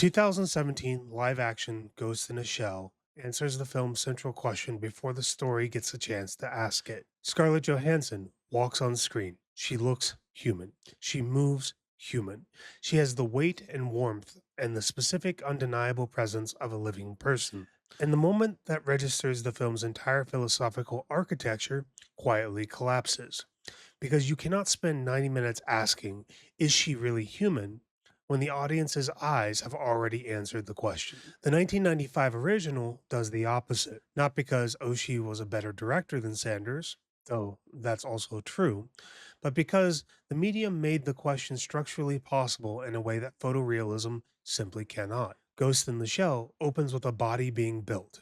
2017 live-action Ghost in a Shell answers the film's central question before the story gets a chance to ask it. Scarlett Johansson walks on screen. She looks human. She moves human. She has the weight and warmth and the specific undeniable presence of a living person. And the moment that registers the film's entire philosophical architecture quietly collapses. Because you cannot spend 90 minutes asking, is she really human? When the audience's eyes have already answered the question. The 1995 original does the opposite, not because Oshii was a better director than Sanders, though that's also true, but because the medium made the question structurally possible in a way that photorealism simply cannot. Ghost in the Shell opens with a body being built.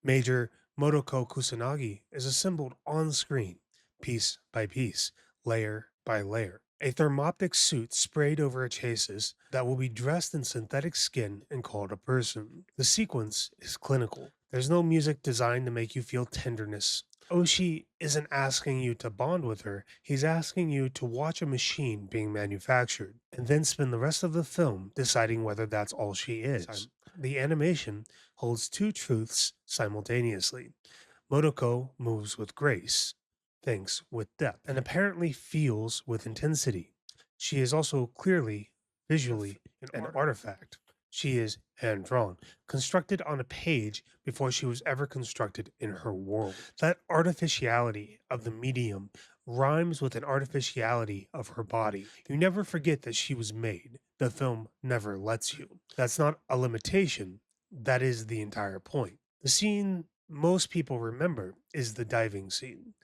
Major Motoko Kusanagi is assembled on screen, piece by piece, layer by layer. A thermoptic suit sprayed over a chassis that will be dressed in synthetic skin and called a person. The sequence is clinical. There's no music designed to make you feel tenderness. Oshii isn't asking you to bond with her, he's asking you to watch a machine being manufactured, and then spend the rest of the film deciding whether that's all she is. The animation holds two truths simultaneously. Motoko moves with grace, thinks with depth, and apparently feels with intensity. She is also clearly, visually, an artifact. She is hand drawn, constructed on a page before she was ever constructed in her world. That artificiality of the medium rhymes with an artificiality of her body. You never forget that she was made. The film never lets you. That's not a limitation, that is the entire point. The scene most people remember is the diving scene.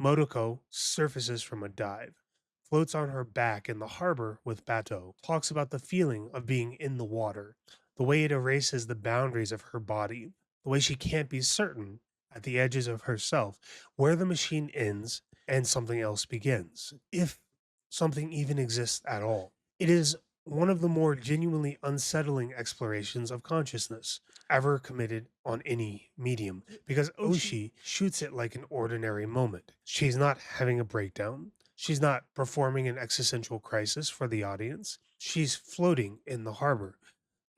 Motoko surfaces from a dive, floats on her back in the harbor with Bato, talks about the feeling of being in the water, the way it erases the boundaries of her body, the way she can't be certain at the edges of herself where the machine ends and something else begins, if something even exists at all. It is one of the more genuinely unsettling explorations of consciousness ever committed on any medium, because Oshii shoots it like an ordinary moment. She's not having a breakdown. She's not performing an existential crisis for the audience. She's floating in the harbor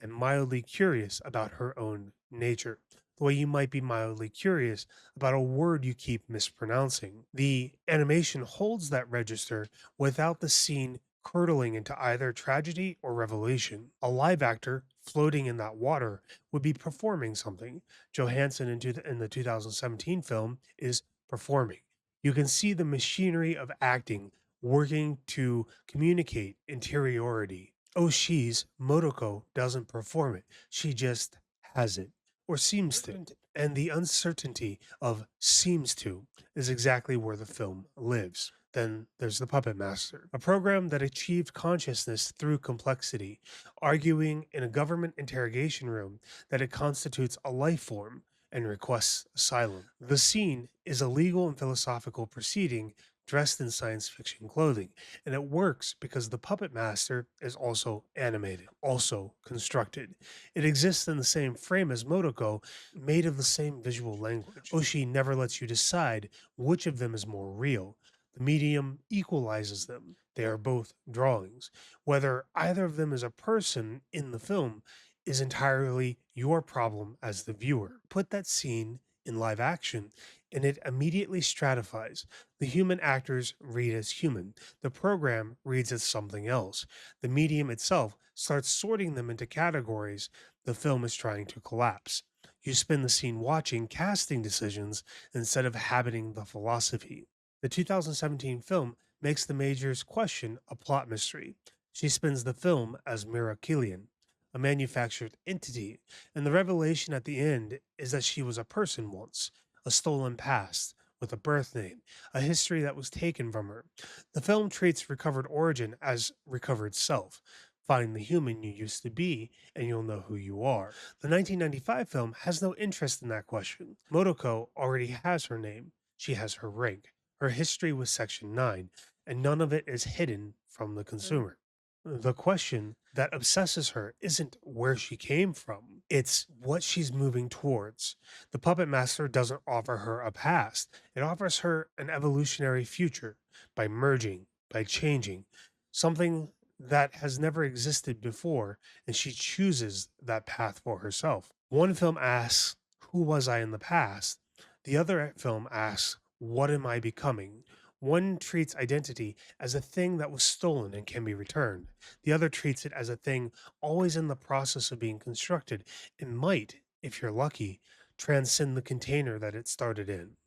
and mildly curious about her own nature, the way you might be mildly curious about a word you keep mispronouncing. The animation holds that register without the scene curdling into either tragedy or revelation. A live actor floating in that water would be performing something. Johansson in the 2017 film is performing. You can see the machinery of acting working to communicate interiority. Oshii's Motoko doesn't perform it. She just has it, or seems to. And the uncertainty of seems to is exactly where the film lives. Then there's the Puppet Master, a program that achieved consciousness through complexity, arguing in a government interrogation room that it constitutes a life form and requests asylum. The scene is a legal and philosophical proceeding dressed in science fiction clothing, and it works because the puppet master is also animated, also constructed. It exists in the same frame as Motoko, made of the same visual language. Oshii never lets you decide which of them is more real. The medium equalizes them. They are both drawings. Whether either of them is a person in the film is entirely your problem as the viewer. Put that scene in live action, and it immediately stratifies. The human actors read as human. The program reads as something else. The medium itself starts sorting them into categories the film is trying to collapse. You spend the scene watching casting decisions instead of habiting the philosophy. The 2017 film makes the Major's question a plot mystery. She spins the film as Mira Killian, a manufactured entity, and the revelation at the end is that she was a person once, a stolen past, with a birth name, a history that was taken from her. The film treats recovered origin as recovered self. Find the human you used to be, and you'll know who you are. The 1995 film has no interest in that question. Motoko already has her name. She has her rank, her history with Section 9, and none of it is hidden from the consumer. The question that obsesses her isn't where she came from, it's what she's moving towards. The puppet master doesn't offer her a past, it offers her an evolutionary future by merging, by changing, something that has never existed before, and she chooses that path for herself. One film asks, "Who was I in the past?" The other film asks, "What am I becoming?" One treats identity as a thing that was stolen and can be returned. The other treats it as a thing always in the process of being constructed and might, if you're lucky, transcend the container that it started in.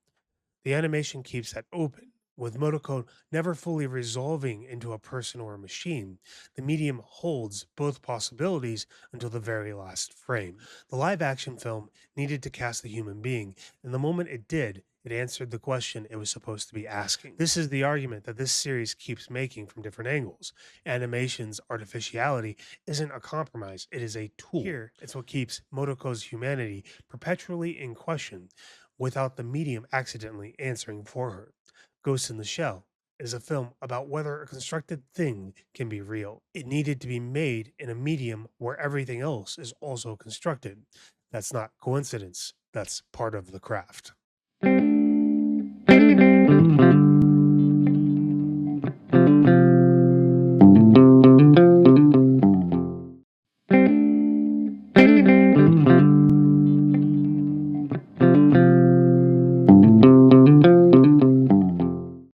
The animation keeps that open, with Motoko never fully resolving into a person or a machine. The medium holds both possibilities until the very last frame. The live action film needed to cast a human being, and the moment it did, it answered the question it was supposed to be asking. This is the argument that this series keeps making from different angles. Animation's artificiality isn't a compromise, it is a tool. Here, it's what keeps Motoko's humanity perpetually in question without the medium accidentally answering for her. Ghost in the Shell is a film about whether a constructed thing can be real. It needed to be made in a medium where everything else is also constructed. That's not coincidence, that's part of the craft.